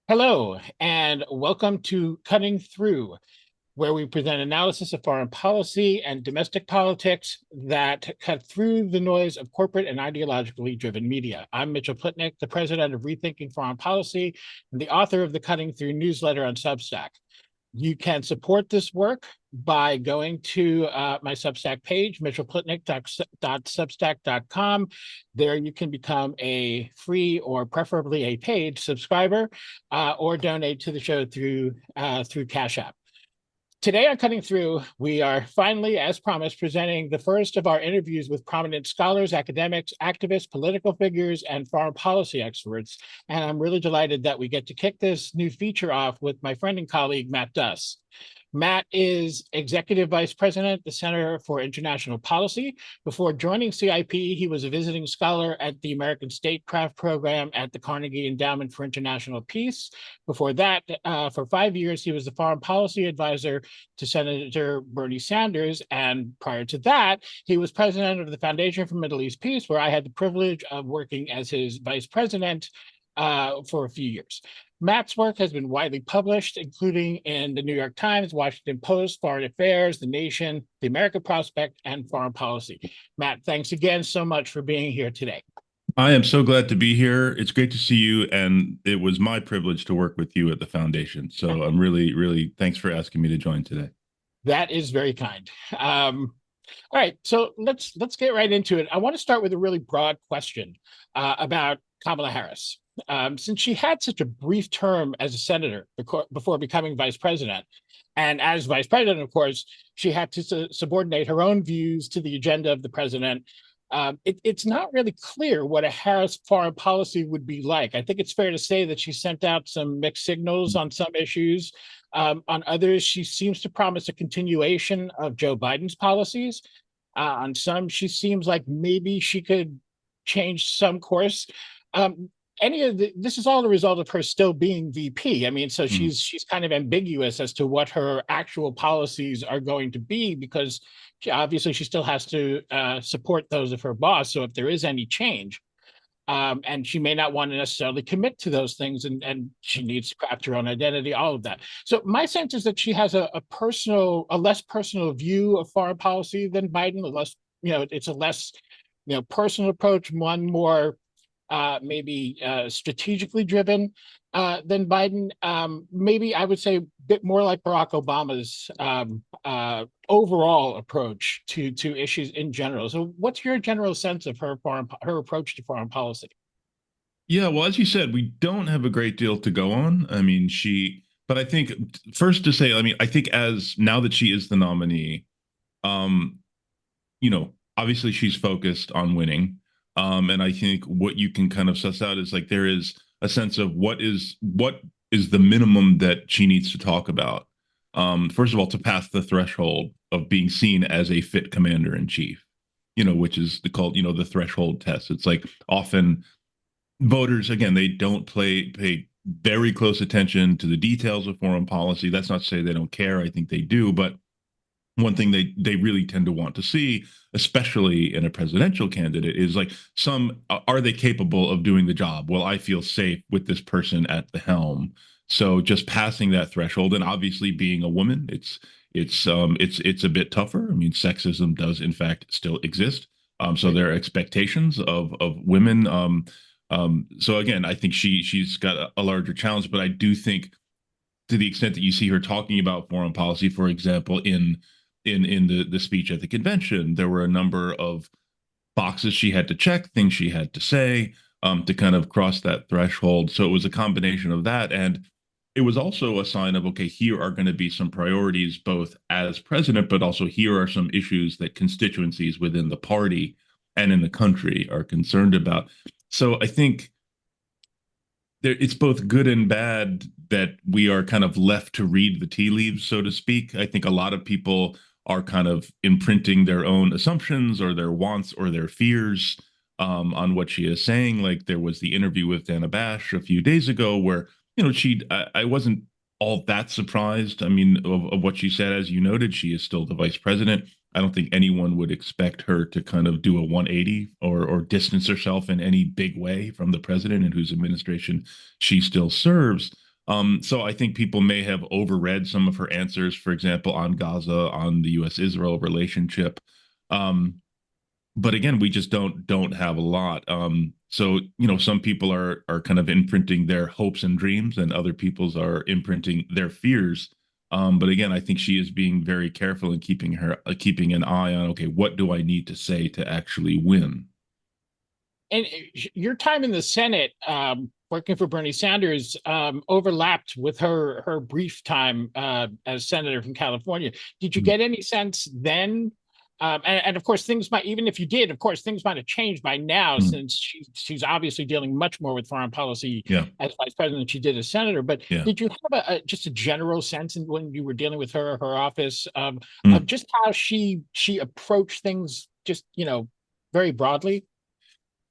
Hello, and welcome to Cutting Through, where we present analysis of foreign policy and domestic politics that cut through the noise of corporate and ideologically driven media. I'm Mitchell Plitnick, the president of Rethinking Foreign Policy and the author of the Cutting Through newsletter on Substack. You can support this work by going to my Substack page, mitchellplitnick.substack.com. There you can become a free or preferably a paid subscriber or donate to the show through Cash App. Today on Cutting Through, we are finally, as promised, presenting the first of our interviews with prominent scholars, academics, activists, political figures, and foreign policy experts. And I'm really delighted that we get to kick this new feature off with my friend and colleague, Matt Duss. Matt is Executive Vice President, the Center for International Policy. Before joining CIP, he was a visiting scholar at the American Statecraft Program at the Carnegie Endowment for International Peace. Before that, for 5 years, he was the Foreign Policy Advisor to Senator Bernie Sanders. And prior to that, he was president of the Foundation for Middle East Peace, where I had the privilege of working as his vice president for a few years. Matt's work has been widely published, including in the New York Times, Washington Post, Foreign Affairs, The Nation, The American Prospect, and Foreign Policy. Matt, thanks again so much for being here today. I am so glad to be here. It's great to see you, and it was my privilege to work with you at the foundation. So I'm really thanks for asking me to join today. That is very kind. All right, so let's get right into it. I want to start with a really broad question about Kamala Harris. Since she had such a brief term as a senator before becoming vice president, and as vice president, of course, she had to subordinate her own views to the agenda of the president. It's not really clear what a Harris foreign policy would be like. I think it's fair to say that she sent out some mixed signals on some issues. On others, she seems to promise a continuation of Joe Biden's policies. On some, she seems like maybe she could change some course. This is all the result of her still being VP. I mean, so Mm. she's kind of ambiguous as to what her actual policies are going to be because obviously she still has to support those of her boss. So if there is any change, and she may not want to necessarily commit to those things, and she needs to craft her own identity, all of that. So my sense is that she has a less personal view of foreign policy than Biden. It's a less personal approach, one more maybe strategically driven than Biden. Maybe I would say a bit more like Barack Obama's overall approach to issues in general. So, what's your general sense of her approach to foreign policy? Yeah, well, as you said, we don't have a great deal to go on. I mean, but I think first to say, I mean, I think as now that she is the nominee, um, obviously she's focused on winning. And I think what you can kind of suss out is like there is a sense of what is the minimum that she needs to talk about. First of all, to pass the threshold of being seen as a fit commander in chief, which is called, the threshold test. It's like often voters, again, they don't pay very close attention to the details of foreign policy. That's not to say they don't care. I think they do, but one thing they really tend to want to see, especially in a presidential candidate, is like are they capable of doing the job? Well, I feel safe with this person at the helm. So just passing that threshold, and obviously being a woman, it's a bit tougher. I mean, sexism does in fact still exist. So there are expectations of women. So again, I think she's got a larger challenge, but I do think to the extent that you see her talking about foreign policy, for example, in the speech at the convention, there were a number of boxes she had to check, things she had to say to kind of cross that threshold. So it was a combination of that. And it was also a sign of, okay, here are going to be some priorities, both as president, but also here are some issues that constituencies within the party and in the country are concerned about. So I think it's both good and bad that we are kind of left to read the tea leaves, so to speak. I think a lot of people are kind of imprinting their own assumptions or their wants or their fears on what she is saying. Like there was the interview with Dana Bash a few days ago where, I wasn't all that surprised. I mean, of what she said. As you noted, she is still the vice president. I don't think anyone would expect her to kind of do a 180 or distance herself in any big way from the president in whose administration she still serves. So I think people may have overread some of her answers, for example, on Gaza, on the U.S.-Israel relationship. But again, we just don't have a lot. So some people are kind of imprinting their hopes and dreams, and other people's are imprinting their fears. But again, I think she is being very careful in keeping an eye on, okay, what do I need to say to actually win? And your time in the Senate, working for Bernie Sanders, overlapped with her brief time as senator from California. Did you Mm, get any sense then? And of course, things might, even if you did, of course, things might have changed by now, mm, since she's obviously dealing much more with foreign policy yeah, as vice president than she did as senator. But yeah. did you have just a general sense when you were dealing with her office, of Mm. just how she approached things, just very broadly?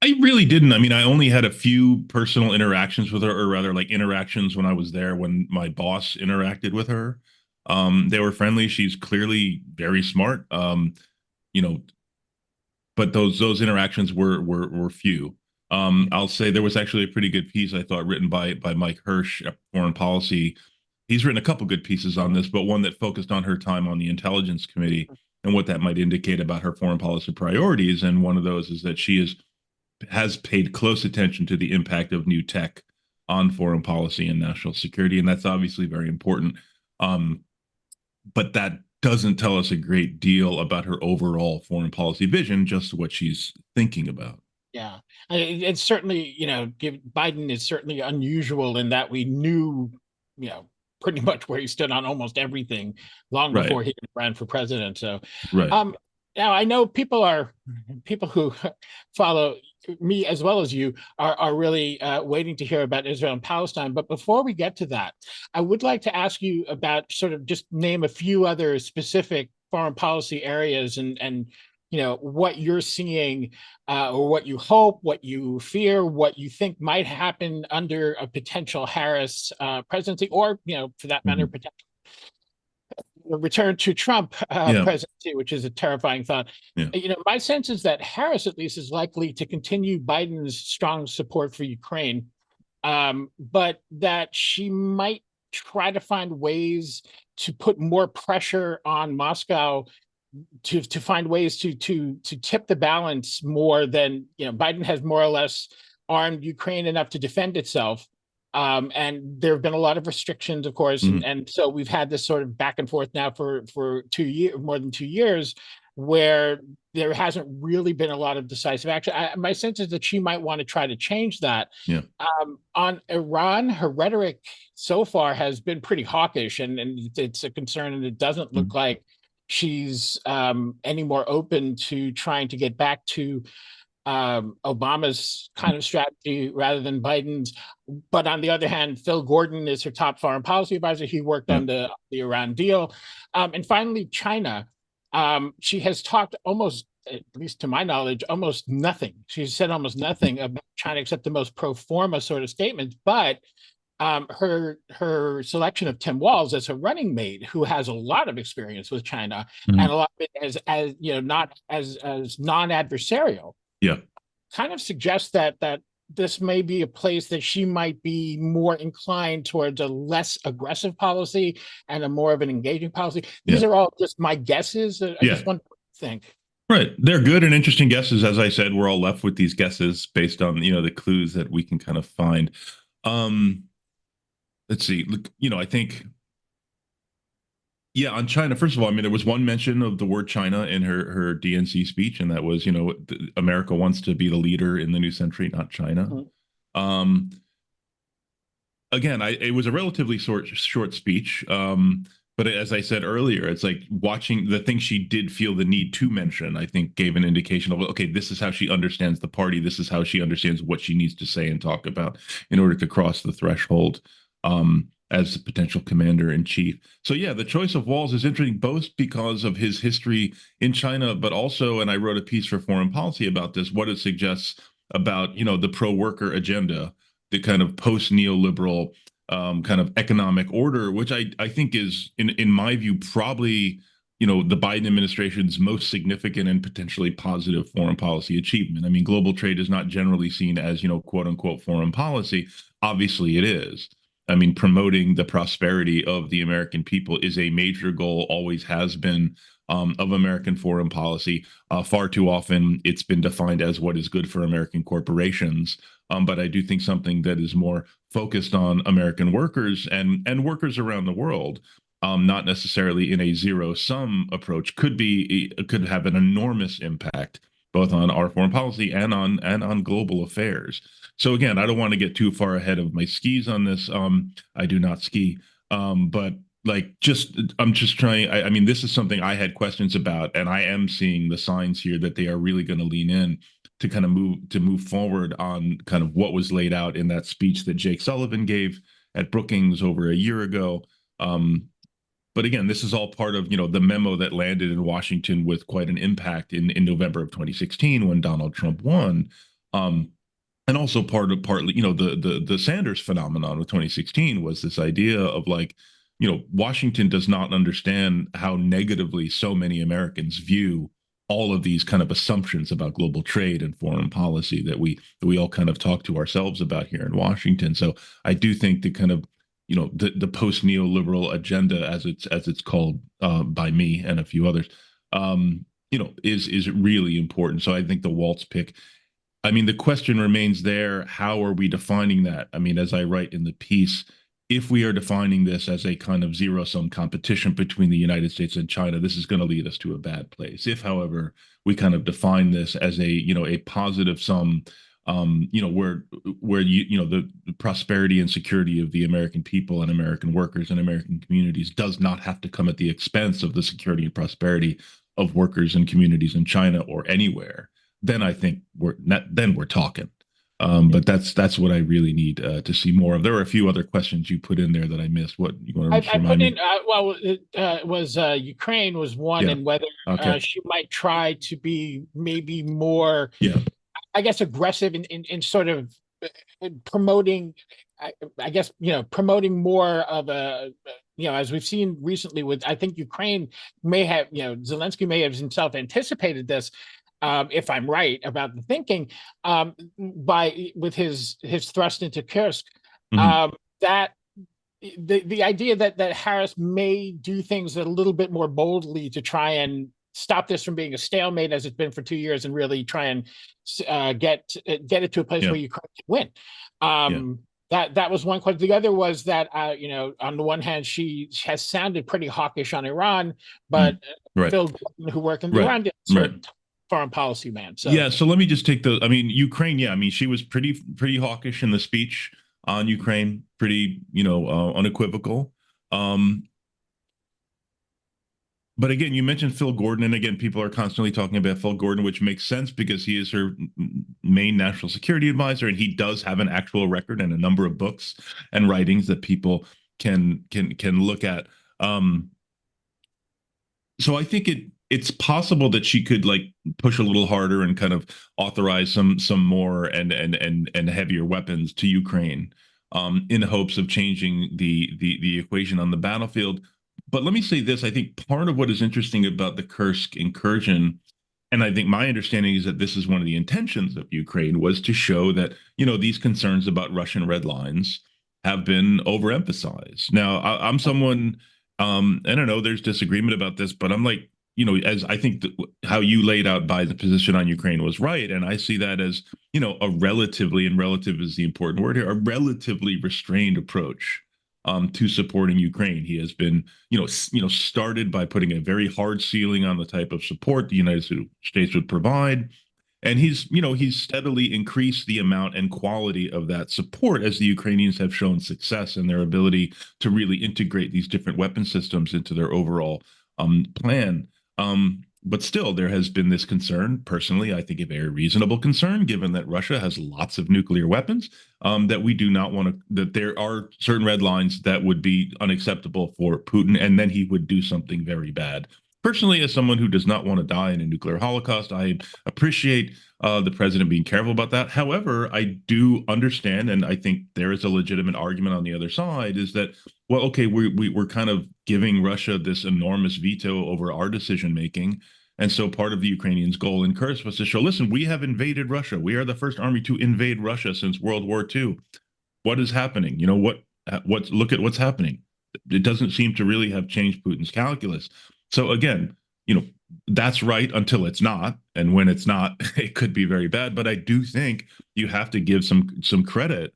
I really didn't. I mean, I only had a few personal interactions with her, or rather, like interactions when I was there when my boss interacted with her. They were friendly. She's clearly very smart. You know, but those interactions were few. I'll say there was actually a pretty good piece I thought written by Mike Hirsch at Foreign Policy. He's written a couple good pieces on this, but one that focused on her time on the Intelligence Committee and what that might indicate about her foreign policy priorities. And one of those is that she has paid close attention to the impact of new tech on foreign policy and national security, and that's obviously very important. Um, but that doesn't tell us a great deal about her overall foreign policy vision, just what she's thinking about. Yeah, it's certainly, Biden is certainly unusual in that we knew, pretty much where he stood on almost everything long Right, before he ran for president. So, right. um, now I know people who follow me as well as you are really waiting to hear about Israel and Palestine. But before we get to that, I would like to ask you about, sort of, just name a few other specific foreign policy areas, and what you're seeing, or what you hope, what you fear, what you think might happen under a potential Harris presidency, or for that matter, Mhm. potential return to Trump Yeah, presidency, which is a terrifying thought. yeah. My sense is that Harris, at least, is likely to continue Biden's strong support for Ukraine, but that she might try to find ways to put more pressure on Moscow, to find ways to tip the balance more than, Biden has more or less armed Ukraine enough to defend itself. And there have been a lot of restrictions, of course, and Mhm. and so we've had this sort of back and forth now for 2 years, more than 2 years, where there hasn't really been a lot of decisive action. My sense is that she might want to try to change that. Yeah. On Iran, her rhetoric so far has been pretty hawkish, and it's a concern, and it doesn't look Mhm. like she's any more open to trying to get back to Obama's kind of strategy rather than Biden's. But on the other hand, Phil Gordon is her top foreign policy advisor. He worked Yeah. on the Iran deal. And finally, China. She has talked almost, at least to my knowledge, almost nothing. She's said almost nothing about China except the most pro forma sort of statements. But her selection of Tim Walz as her running mate, who has a lot of experience with China, and Mhm. a lot of it as not as non-adversarial, Yeah. kind of suggests that this may be a place that she might be more inclined towards a less aggressive policy and a more of an engaging policy. These Yeah. are all just my guesses. I Yeah. just want to think. Right. They're good and interesting guesses. As I said, we're all left with these guesses based on, the clues that we can kind of find. Um, let's see. Look, I think, yeah, on China, first of all, I mean, there was one mention of the word China in her DNC speech, and that was, America wants to be the leader in the new century, not China. Mhm. Um, Again, it was a relatively short speech. But as I said earlier, it's like watching the things she did feel the need to mention, I think gave an indication of, okay, this is how she understands the party. This is how she understands what she needs to say and talk about in order to cross the threshold as a potential commander in chief. So yeah, the choice of Walls is interesting, both because of his history in China, but also, and I wrote a piece for Foreign Policy about this, what it suggests about, the pro-worker agenda, the kind of post-neoliberal kind of economic order, which I think is, in my view, probably, the Biden administration's most significant and potentially positive foreign policy achievement. I mean, global trade is not generally seen as, quote unquote, foreign policy. Obviously, it is. I mean, promoting the prosperity of the American people is a major goal, always has been, of American foreign policy. Far too often, it's been defined as what is good for American corporations. But I do think something that is more focused on American workers and workers around the world, not necessarily in a zero sum approach, could have an enormous impact both on our foreign policy and on global affairs. So again, I don't want to get too far ahead of my skis on this. I do not ski, but like just I'm just trying. I mean, this is something I had questions about, and I am seeing the signs here that they are really going to lean in to kind of move forward on kind of what was laid out in that speech that Jake Sullivan gave at Brookings over a year ago. But again, this is all part of the memo that landed in Washington with quite an impact in November of 2016 when Donald Trump won. And also partly the Sanders phenomenon of 2016 was this idea of like, Washington does not understand how negatively so many Americans view all of these kind of assumptions about global trade and foreign policy that we all kind of talk to ourselves about here in Washington. So I do think the kind of the post neoliberal agenda, as it's called by me and a few others, is really important. So I think the Waltz pick. I mean, the question remains there. How are we defining that? I mean, as I write in the piece, if we are defining this as a kind of zero sum competition between the United States and China, this is going to lead us to a bad place. If, however, we kind of define this as a positive sum, where the prosperity and security of the American people and American workers and American communities does not have to come at the expense of the security and prosperity of workers and communities in China or anywhere, then I think we're talking. But that's what I really need to see more of. There were a few other questions you put in there that I missed. What you want to I remind put me? in, it was Ukraine was one, Yeah. and whether Okay. she might try to be maybe more, Yeah. I guess, aggressive in sort of promoting, I guess, promoting more of a, as we've seen recently with, I think Ukraine may have, Zelensky may have himself anticipated this, if I'm right about the thinking, with his thrust into Kursk, Hmm. that the idea that Harris may do things a little bit more boldly to try and stop this from being a stalemate as it's been for 2 years, and really try and get it to a place Yeah. where Ukraine can win. Yeah. That was one question. The other was that on the one hand, she has sounded pretty hawkish on Iran, but Mm. Right. Phil Gordon, who worked in the Right. Iran deal, sort Right. of foreign policy man. So Yeah, so let me just take I mean, Ukraine, yeah, I mean, she was pretty hawkish in the speech on Ukraine, pretty, unequivocal. Um, but again, you mentioned Phil Gordon, and again, people are constantly talking about Phil Gordon, which makes sense because he is her main national security advisor, and he does have an actual record and a number of books and writings that people can look at. So I think it's possible that she could like push a little harder and kind of authorize some more and heavier weapons to Ukraine, in hopes of changing the equation on the battlefield. But let me say this: I think part of what is interesting about the Kursk incursion, and I think my understanding is that this is one of the intentions of Ukraine, was to show that these concerns about Russian red lines have been overemphasized. Now, I'm someone, I don't know, there's disagreement about this, but I'm like, as I think how you laid out by the position on Ukraine was right. And I see that as, a relatively, and relative is the important word here, a relatively restrained approach to supporting Ukraine. He has been, started by putting a very hard ceiling on the type of support the United States would provide. And he's steadily increased the amount and quality of that support as the Ukrainians have shown success in their ability to really integrate these different weapon systems into their overall plan. But still, there has been this concern, personally, I think a very reasonable concern, given that Russia has lots of nuclear weapons, that we do not want to, that there are certain red lines that would be unacceptable for Putin, and then he would do something very bad. Personally, as someone who does not want to die in a nuclear holocaust, I appreciate the president being careful about that. However, I do understand, and I think there is a legitimate argument on the other side, is that, well, okay, we're kind of giving Russia this enormous veto over our decision making. And so part of the Ukrainians' goal in Kursk was to show, listen, we have invaded Russia. We are the first army to invade Russia since World War II. What is happening? Look at what's happening. It doesn't seem to really have changed Putin's calculus. So again, you know, that's right until it's not, and when it's not, it could be very bad. But I do think you have to give some credit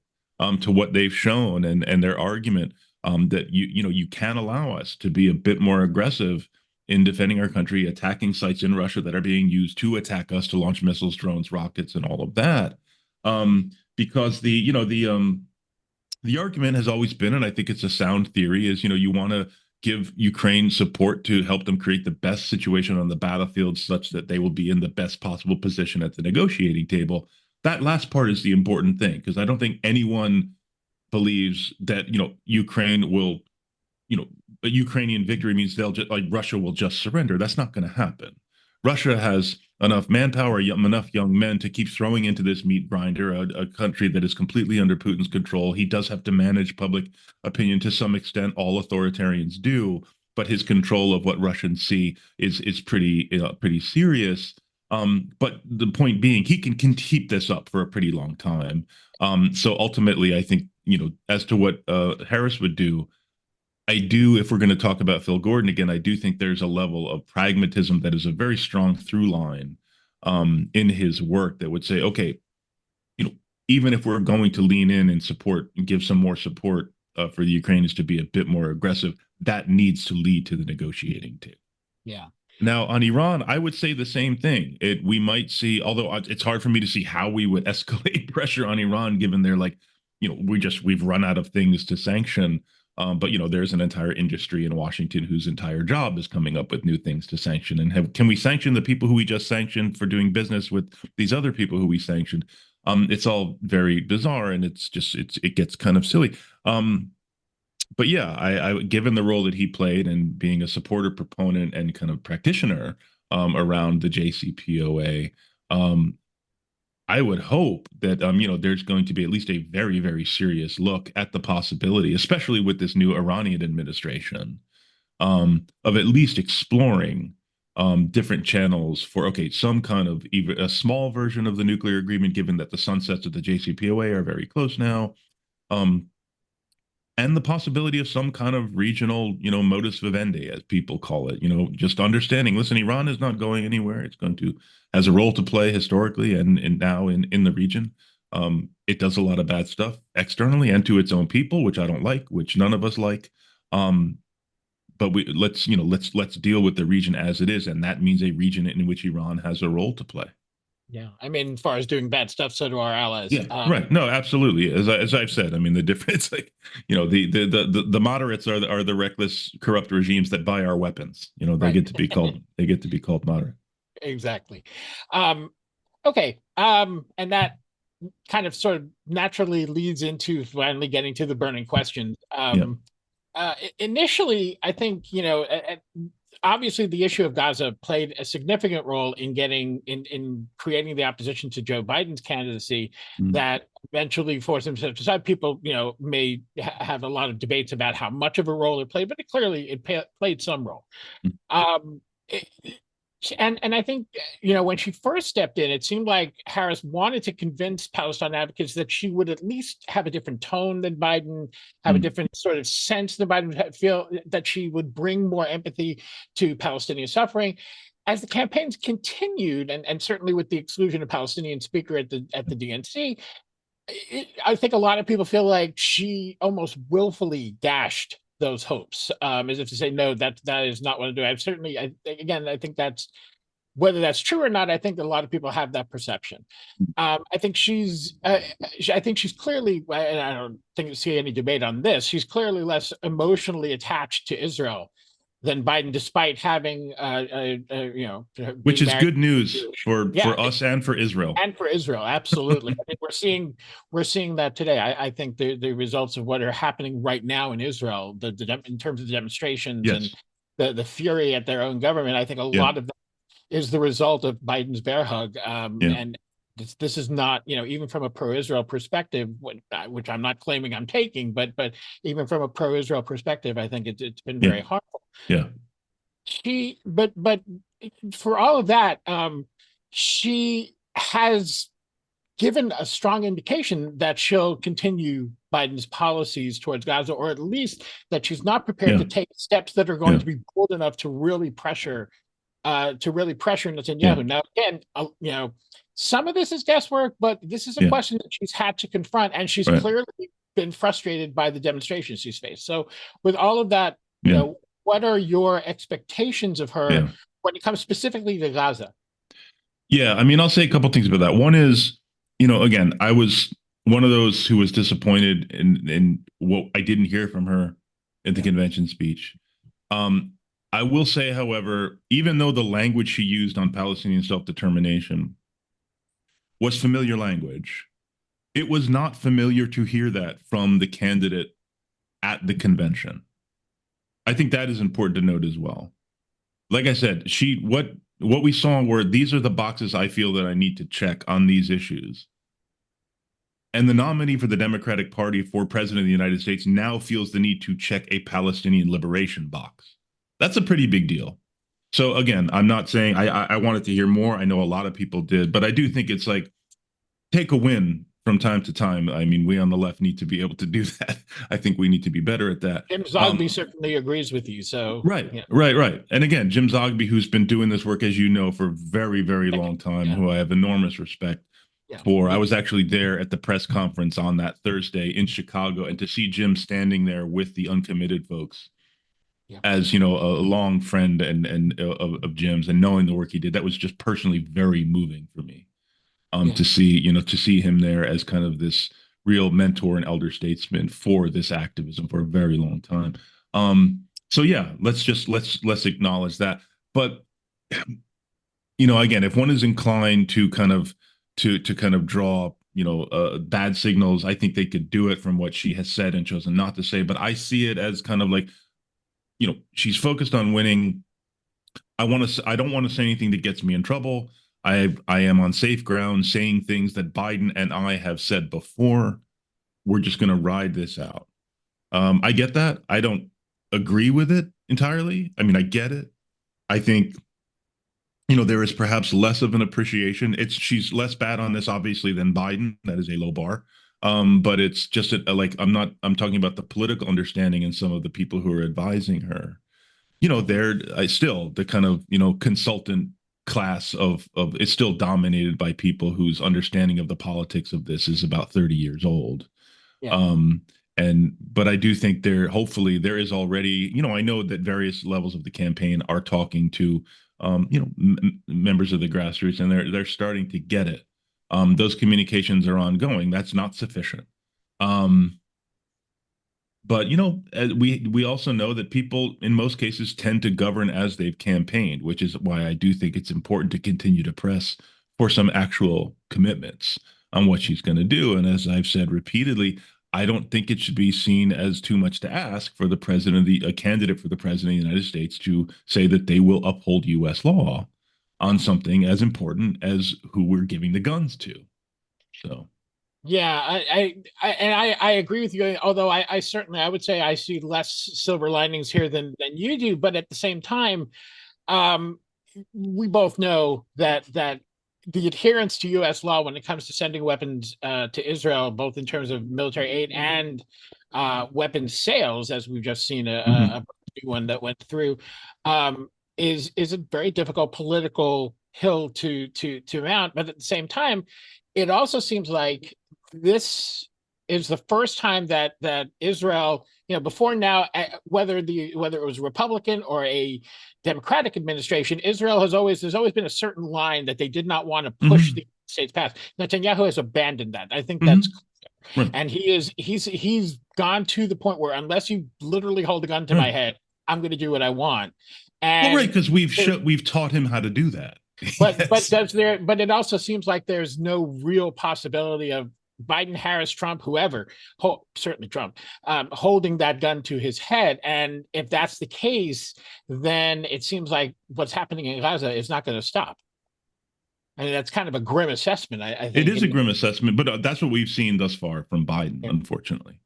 to what they've shown and their argument that you can allow us to be a bit more aggressive in defending our country, attacking sites in Russia that are being used to attack us, to launch missiles, drones, rockets, and all of that. Because the argument has always been, and I think it's a sound theory, is you want to give Ukraine support to help them create the best situation on the battlefield such that they will be in the best possible position at the negotiating table. That last part is the important thing, because I don't think anyone believes that Ukraine will, a Ukrainian victory means they'll just, like, Russia will just surrender. That's not going to happen. Russia has enough manpower, enough young men to keep throwing into this meat grinder, a country that is completely under Putin's control. He does have to manage public opinion to some extent. All authoritarians do, but his control of what Russians see is pretty serious. But the point being, he can keep this up for a pretty long time. So ultimately, I think as to what Harris would do, I do, if we're going to talk about Phil Gordon again, I do think there's a level of pragmatism that is a very strong through line in his work that would say, okay, even if we're going to lean in and support and give some more support for the Ukrainians to be a bit more aggressive, that needs to lead to the negotiating table. Yeah. Now, on Iran, I would say the same thing. We might see, although it's hard for me to see how we would escalate pressure on Iran, given they're like, we've run out of things to sanction. But there's an entire industry in Washington whose entire job is coming up with new things to sanction. And can we sanction the people who we just sanctioned for doing business with these other people who we sanctioned? It's all very bizarre, and it gets kind of silly. But yeah, I given the role that he played and being a supporter, proponent, and kind of practitioner around the JCPOA, I would hope that there's going to be at least a very, very serious look at the possibility, especially with this new Iranian administration, of at least exploring different channels for some kind of even a small version of the nuclear agreement, given that the sunsets of the JCPOA are very close now. And the possibility of some kind of regional, modus vivendi, as people call it, just understanding, listen, Iran is not going anywhere. It's going to, has a role to play historically and now in the region. It does a lot of bad stuff externally and to its own people, which I don't like, which none of us like. But let's deal with the region as it is. And that means a region in which Iran has a role to play. Yeah, I mean, as far as doing bad stuff, so do our allies. Yeah, right. No, absolutely. As I've said, I mean, the difference, like, the moderates are the reckless, corrupt regimes that buy our weapons. They Right. get to be called moderate. Exactly. Okay. And that kind of sort of naturally leads into finally getting to the burning questions. Initially, I think, obviously the issue of Gaza played a significant role in creating the opposition to Joe Biden's candidacy that eventually forced him to decide. People, may have a lot of debates about how much of a role it played, but it played some role. And I think, when she first stepped in, it seemed like Harris wanted to convince Palestine advocates that she would at least have a different tone than Biden, have a different sort of sense than Biden, feel that she would bring more empathy to Palestinian suffering. As the campaigns continued, and certainly with the exclusion of Palestinian speaker at the DNC, I think a lot of people feel like she almost willfully dashed those hopes, as if to say, no, that is not what I do. I think that's, whether that's true or not, I think a lot of people have that perception. I think she's clearly, and I don't think you see any debate on this, she's clearly less emotionally attached to Israel than Biden, despite having, which is good news for us and for Israel. And for Israel, absolutely. I think we're seeing that today. I think the results of what are happening right now in Israel, in terms of the demonstrations and the fury at their own government, I think a lot of that is the result of Biden's bear hug. And this is not, even from a pro-Israel perspective, which I'm not claiming I'm taking, but even from a pro-Israel perspective, I think it's been very harmful. Yeah. But for all of that, she has given a strong indication that she'll continue Biden's policies towards Gaza, or at least that she's not prepared Yeah. to take steps that are going to be bold enough to really pressure Yeah. Netanyahu. Now, again, some of this is guesswork, but this is a Yeah. question that she's had to confront, and she's Right. clearly been frustrated by the demonstrations she's faced. So, with all of that, Yeah. what are your expectations of her Yeah. when it comes specifically to Gaza? Yeah. I mean, I'll say a couple things about that. One is, again, I was one of those who was disappointed in what I didn't hear from her at the convention speech. I will say, however, even though the language she used on Palestinian self-determination was familiar language, it was not familiar to hear that from the candidate at the convention. I think that is important to note as well. Like I said, what we saw were these are the boxes I feel that I need to check on these issues. And the nominee for the Democratic Party for president of the United States now feels the need to check a Palestinian liberation box. That's a pretty big deal. So again, I'm not saying I wanted to hear more. I know a lot of people did, but I do think it's like take a win from time to time. I mean, we on the left need to be able to do that. I think we need to be better at that. Jim Zogby certainly agrees with you. So right. And again, Jim Zogby, who's been doing this work, as you know, for a very, very long time, who I have enormous respect for. I was actually there at the press conference on that Thursday in Chicago, and to see Jim standing there with the uncommitted folks, as a long friend and of Jim's, and knowing the work he did, that was just personally very moving for me. To see him there as kind of this real mentor and elder statesman for this activism for a very long time. So yeah, let's acknowledge that. But again, if one is inclined to kind of draw bad signals, I think they could do it from what she has said and chosen not to say. But I see it as kind of like, she's focused on winning. I don't want to say anything that gets me in trouble. I am on safe ground saying things that Biden and I have said before. We're just going to ride this out. I get that. I don't agree with it entirely. I mean, I get it. I think, there is perhaps less of an appreciation. She's less bad on this, obviously, than Biden. That is a low bar. But it's just I'm talking about the political understanding and some of the people who are advising her. They're still the kind of, consultant class of it's still dominated by people whose understanding of the politics of this is about 30 years old. But I do think hopefully there is already, I know that various levels of the campaign are talking to members of the grassroots, and they're starting to get it. Those communications are ongoing. That's not sufficient. But we also know that people in most cases tend to govern as they've campaigned, which is why I do think it's important to continue to press for some actual commitments on what she's going to do. And as I've said repeatedly, I don't think it should be seen as too much to ask for a candidate for the president of the United States to say that they will uphold U.S. law on something as important as who we're giving the guns to. So. Yeah, I agree with you. Although I certainly would say I see less silver linings here than you do. But at the same time, we both know that the adherence to U.S. law when it comes to sending weapons to Israel, both in terms of military aid and weapons sales, as we've just seen a one that went through, is a very difficult political hill to mount. But at the same time, it also seems like this is the first time that Israel, before now, whether it was Republican or a Democratic administration, there's always been a certain line that they did not want to push the States past. Netanyahu has abandoned that. I think that's clear. And he's gone to the point where unless you literally hold a gun to my head, I'm going to do what I want. And because we've taught him how to do that. But it also seems like there's no real possibility of Biden, Harris, Trump, whoever, certainly Trump, holding that gun to his head. And if that's the case, then it seems like what's happening in Gaza is not going to stop. I mean, that's kind of a grim assessment. I think it is a grim assessment, but that's what we've seen thus far from Biden, unfortunately.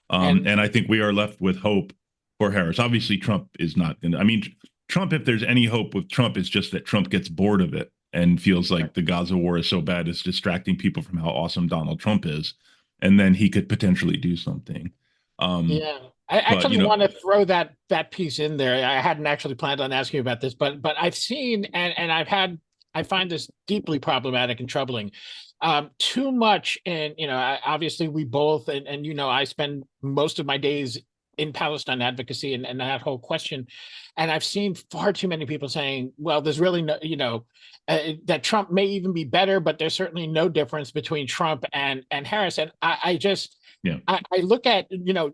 And I think we are left with hope for Harris. Obviously, Trump is not going to. I mean, Trump, if there's any hope with Trump, it's just that Trump gets bored of it and feels like the Gaza war is so bad it's distracting people from how awesome Donald Trump is. and then he could potentially do something. Yeah, I But actually want to throw that piece in there. I hadn't actually planned on asking you about this, but I've seen and I find this deeply problematic and troubling. Too much, and obviously we both and I spend most of my days in Palestine advocacy and that whole question, and I've seen far too many people saying, well, there's really no, that Trump may even be better, but there's certainly no difference between Trump and Harris, and I just yeah, I look at,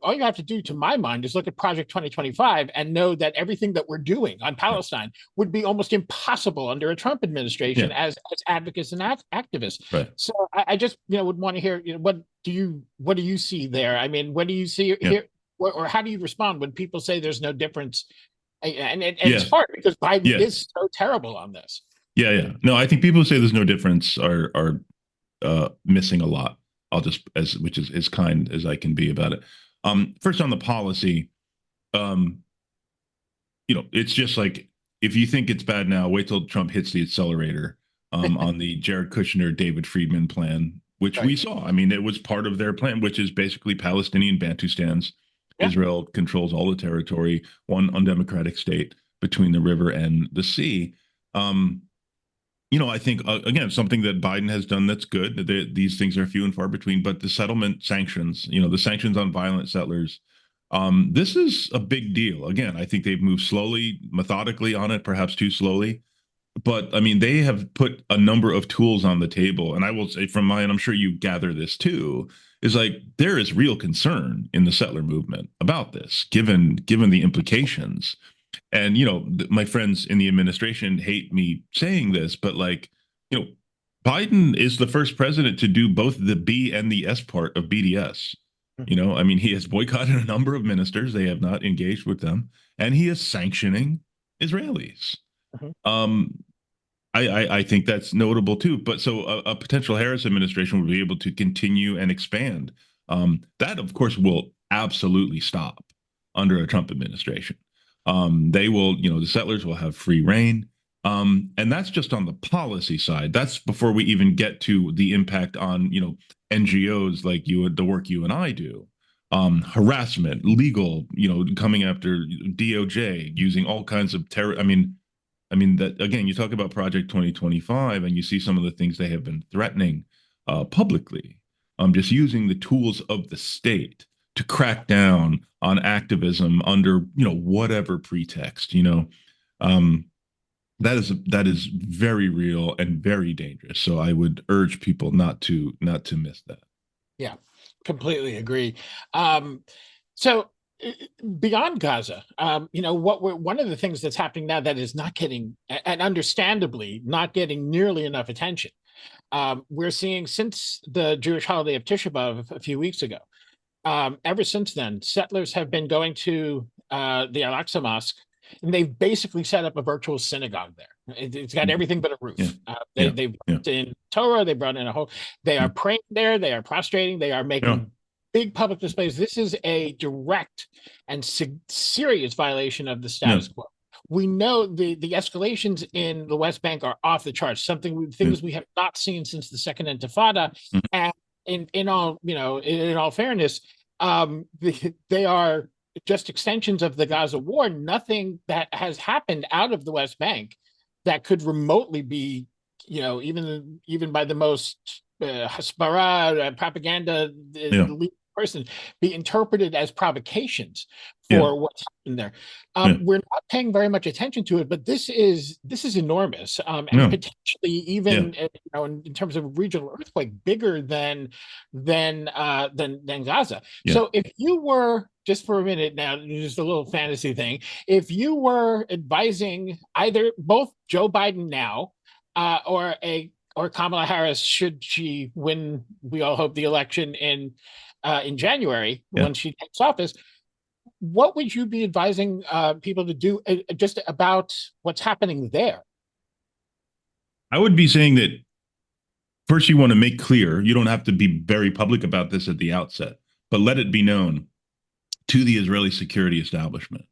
all you have to do to my mind is look at Project 2025 and know that everything that we're doing on right, Palestine would be almost impossible under a Trump administration yeah, as advocates and activists. right, So I just, would want to hear, what do you see there? I mean, what do you see yeah, here? Or how do you respond when people say there's no difference? And it's yeah, hard because Biden yeah, is so terrible on this. yeah, yeah. No, I think people who say there's no difference are missing a lot. I'll just which is as kind as I can be about it. First on the policy, um, it's just like if you think it's bad now, wait till Trump hits the accelerator on the Jared Kushner, David Friedman plan, which we Right. saw. I mean, it was part of their plan, which is basically Palestinian Bantustans. Yeah. Israel controls all the territory, one undemocratic state between the river and the sea. Um, I think again something that Biden has done that's good. These things are few and far between, but the settlement sanctions, the sanctions on violent settlers, this is a big deal. Again, I think they've moved slowly, methodically on it, perhaps too slowly. But I mean, they have put a number of tools on the table, and I will say from mine, I'm sure you gather this too, is like there is real concern in the settler movement about this, given the implications. And my friends in the administration hate me saying this, but like, you know, Biden is the first president to do both the B and the S part of BDS. I mean, he has boycotted a number of ministers; they have not engaged with them, and he is sanctioning Israelis. Mhm. Um, I think that's notable too. But so a potential Harris administration will be able to continue and expand. That, of course, will absolutely stop under a Trump administration. They will, the settlers will have free reign. And that's just on the policy side. That's before we even get to the impact on, NGOs like the work you and I do. Harassment, legal, coming after DOJ, using all kinds of terror. I mean that again. You talk about Project 2025, and you see some of the things they have been threatening publicly. Just using the tools of the state to crack down on activism under whatever pretext. Um, that is very real and very dangerous. So I would urge people not to miss that. Yeah, completely agree. Um, so beyond Gaza, one of the things that's happening now that is not getting, and understandably not getting nearly enough attention. We're seeing since the Jewish holiday of Tisha B'Av a few weeks ago. Ever since then, settlers have been going to the Al-Aqsa Mosque, and they've basically set up a virtual synagogue there. It's got Mhm. everything but a Yeah, roof. yeah, They yeah, brought in Torah, they brought in a whole. They are yeah, praying there. They are prostrating. They are yeah, making big public displays. This is a direct and serious violation of the yeah, status quo. We know the escalations in the West Bank are off the charts. yeah, Things we have not seen since the Second Intifada, mhm, and in all fairness, they are just extensions of the Gaza war. Nothing that has happened out of the West Bank that could remotely be, even by the most hasbara propaganda yeah, person, be interpreted as provocations yeah, for what's happened there. yeah, We're not paying very much attention to it, but this is enormous, and yeah, potentially yeah, even in terms of regional earthquake, bigger than Gaza. yeah. So if you were, just for a minute now, just a little fantasy thing, if you were advising either both Joe Biden now, or Kamala Harris, should she win, we all hope, the election in January Yeah. when she takes office, what would you be advising people to do just about what's happening there? I would be saying that first, you want to make clear you don't have to be very public about this at the outset, but let it be known to the Israeli security establishment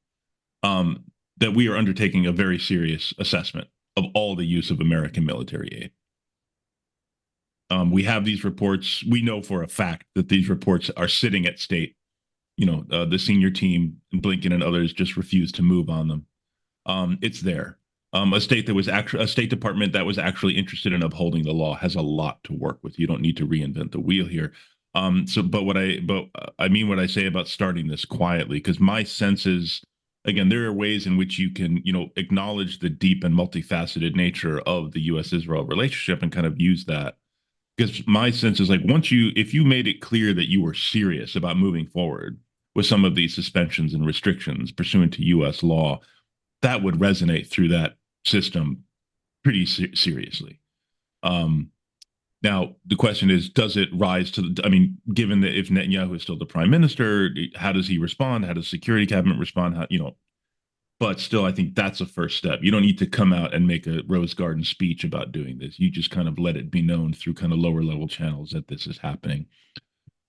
um, that we are undertaking a very serious assessment of all the use of American military aid. We have these reports. We know for a fact that these reports are sitting at state. The senior team, Blinken and others, just refused to move on them. It's there. A state that was actually a State Department that was actually interested in upholding the law has a lot to work with. You don't need to reinvent the wheel here. But I mean what I say about starting this quietly, because my sense is, again, there are ways in which you can, acknowledge the deep and multifaceted nature of the U.S.-Israel relationship and kind of use that. Because my sense is like, if you made it clear that you were serious about moving forward with some of these suspensions and restrictions pursuant to U.S. law, that would resonate through that system pretty seriously. Now, the question is, does it rise to I mean, given that if Netanyahu is still the prime minister, how does he respond? How does security cabinet respond? But still, I think that's a first step. You don't need to come out and make a Rose Garden speech about doing this. You just kind of let it be known through kind of lower level channels that this is happening.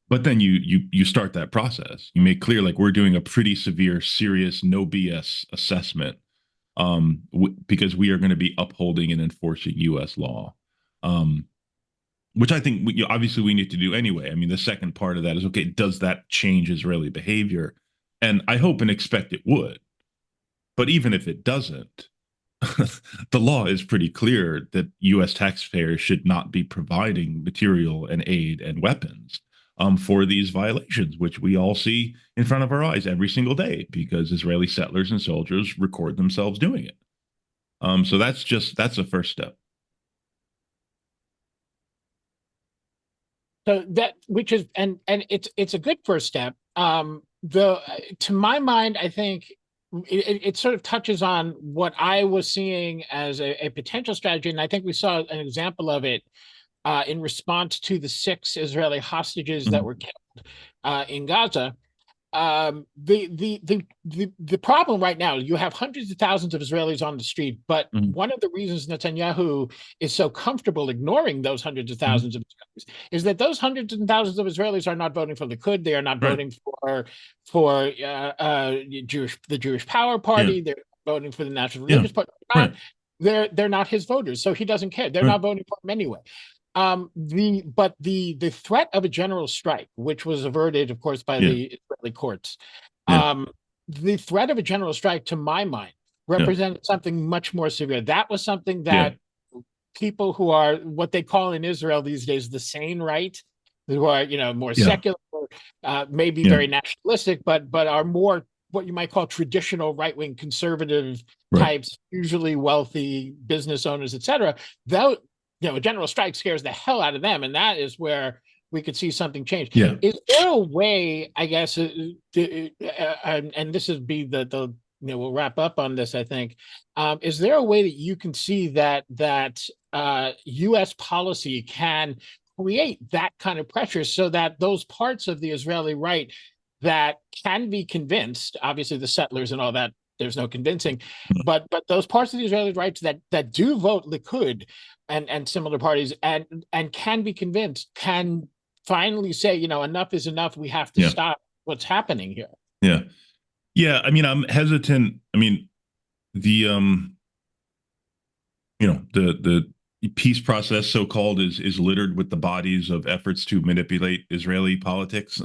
But then you start that process. You make clear, like, we're doing a pretty severe, serious, no BS assessment, because we are going to be upholding and enforcing U.S. law, which I think obviously we need to do anyway. I mean, the second part of that is, okay, does that change Israeli behavior? And I hope and expect it would. But even if it doesn't, the law is pretty clear that U.S. taxpayers should not be providing material and aid and weapons for these violations, which we all see in front of our eyes every single day because Israeli settlers and soldiers record themselves doing it. So that's a first step. So which is and it's a good first step. To my mind, I think it sort of touches on what I was seeing as a potential strategy, and I think we saw an example of it in response to the 6 Israeli hostages that were killed in Gaza. The problem right now, you have hundreds of thousands of Israelis on the street, but one of the reasons Netanyahu is so comfortable ignoring those hundreds of thousands of Israelis is that those hundreds and thousands of Israelis are not voting for Likud. They are not voting for the Jewish Power Party. They're voting for the National Religious Party. They're not his voters, so he doesn't care. They're not voting for him anyway. The threat of a general strike, which was averted, of course, by the Israeli courts, the threat of a general strike, to my mind, represented something much more severe. That was something that people who are what they call in Israel these days the sane right, who are more secular, maybe very nationalistic, but are more what you might call traditional right-wing conservative types, usually wealthy business owners, etc. Though a general strike scares the hell out of them, and that is where we could see something change. Is there a way, I guess, and this would be the we'll wrap up on this, I think. Is there a way that you can see that U.S. policy can create that kind of pressure so that those parts of the Israeli right that can be convinced, obviously the settlers and all that, there's no convincing, but those parts of the Israeli rights that do vote Likud and similar parties and can be convinced, can finally say, enough is enough. We have to stop what's happening here. Yeah. I mean, I'm hesitant. I mean, the peace process, so-called, is littered with the bodies of efforts to manipulate Israeli politics.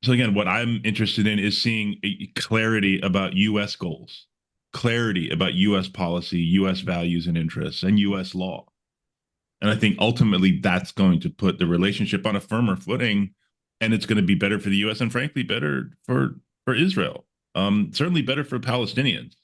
So again, what I'm interested in is seeing clarity about U.S. goals, clarity about U.S. policy, U.S. values and interests, and U.S. law. And I think ultimately that's going to put the relationship on a firmer footing, and it's going to be better for the U.S. and frankly better for Israel. Certainly better for Palestinians.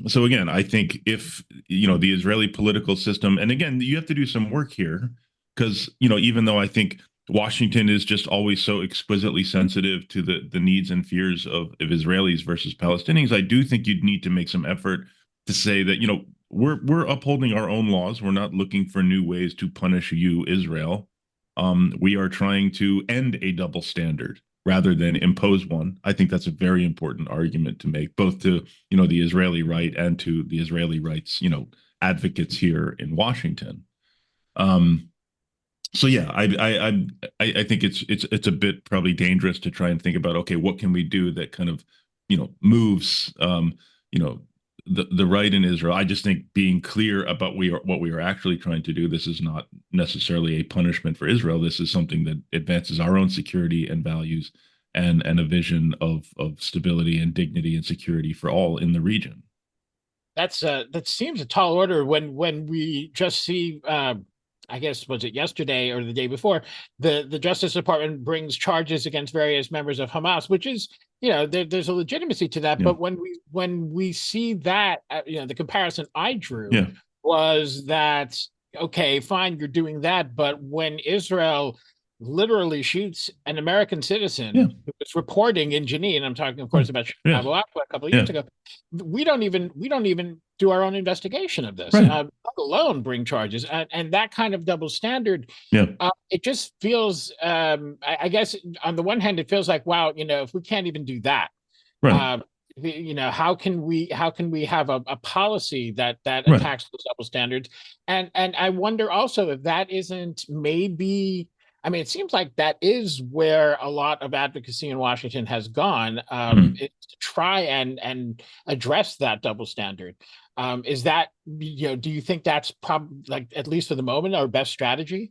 So again, I think if the Israeli political system, and again, you have to do some work here, because even though I think Washington is just always so exquisitely sensitive to the needs and fears of Israelis versus Palestinians, I do think you'd need to make some effort to say that, we're upholding our own laws. We're not looking for new ways to punish you, Israel. We are trying to end a double standard rather than impose one. I think that's a very important argument to make, both to, the Israeli right and to the Israeli rights, advocates here in Washington. So yeah, I think it's a bit probably dangerous to try and think about, okay, what can we do that kind of moves the right in Israel. I just think being clear about what we are actually trying to do. This is not necessarily a punishment for Israel. This is something that advances our own security and values, and a vision of stability and dignity and security for all in the region. That seems a tall order when we just see, I guess, was it yesterday or the day before, the Justice Department brings charges against various members of Hamas, which is, there's a legitimacy to that. Yeah. But when we see that, the comparison I drew Yeah. was that, okay, fine, you're doing that, but when Israel literally shoots an American citizen Yeah. who was reporting in Jenin, I'm talking, of course, about Yeah. Abu Akbar a couple of Yeah. years ago, we don't even do our own investigation of this, Right. let alone bring charges, and that kind of double standard. Yeah. It just feels, I guess, on the one hand, it feels like, wow, if we can't even do that, Right. how can we have a policy that Right. attacks those double standards? And I wonder also if that isn't maybe. I mean, it seems like that is where a lot of advocacy in Washington has gone, is to try and address that double standard. Is that, do you think that's probably, like, at least for the moment, our best strategy?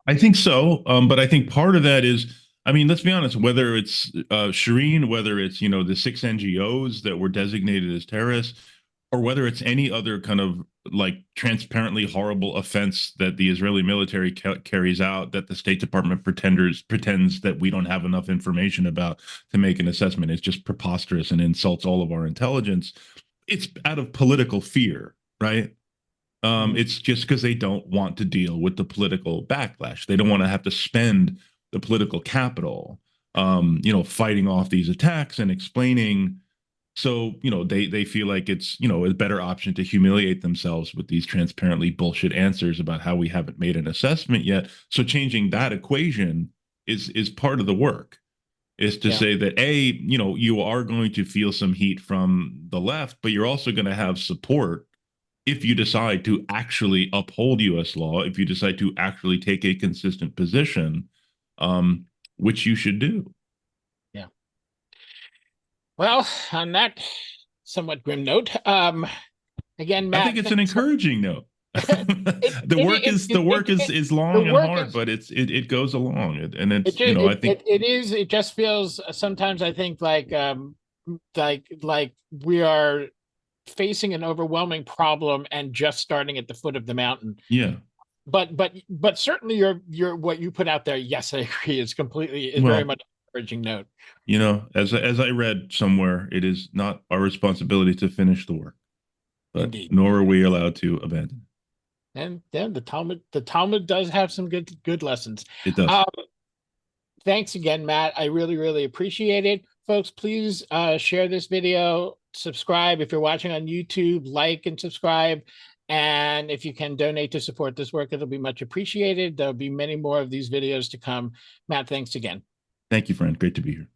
I think so. But I think part of that is, I mean, let's be honest, whether it's Shireen, whether it's, the 6 NGOs that were designated as terrorists, or whether it's any other kind of like transparently horrible offense that the Israeli military carries out, that the State Department pretends that we don't have enough information about to make an assessment. It's just preposterous and insults all of our intelligence. It's out of political fear, right? It's just because they don't want to deal with the political backlash. They don't want to have to spend the political capital, fighting off these attacks and explaining. So, they feel like it's, a better option to humiliate themselves with these transparently bullshit answers about how we haven't made an assessment yet. So changing that equation is part of the work, is to say that, you are going to feel some heat from the left, but you're also going to have support if you decide to actually uphold U.S. law, if you decide to actually take a consistent position, which you should do. Yeah. Well, on that somewhat grim note, again, Matt, I think it's an encouraging note. The work is long and hard, but it goes along, and it's, I think it just feels sometimes, I think, like we are facing an overwhelming problem and just starting at the foot of the mountain. Yeah. But certainly your what you put out there, yes, I agree, is very much an encouraging note. As I read somewhere, it is not our responsibility to finish the work, but Indeed. nor are we allowed to abandon. And then the Talmud does have some good lessons. It does. Thanks again, Matt. I really, really appreciate it. Folks, please share this video, subscribe if you're watching on YouTube, like and subscribe. And if you can donate to support this work, it'll be much appreciated. There'll be many more of these videos to come. Matt, thanks again. Thank you, friend. Great to be here.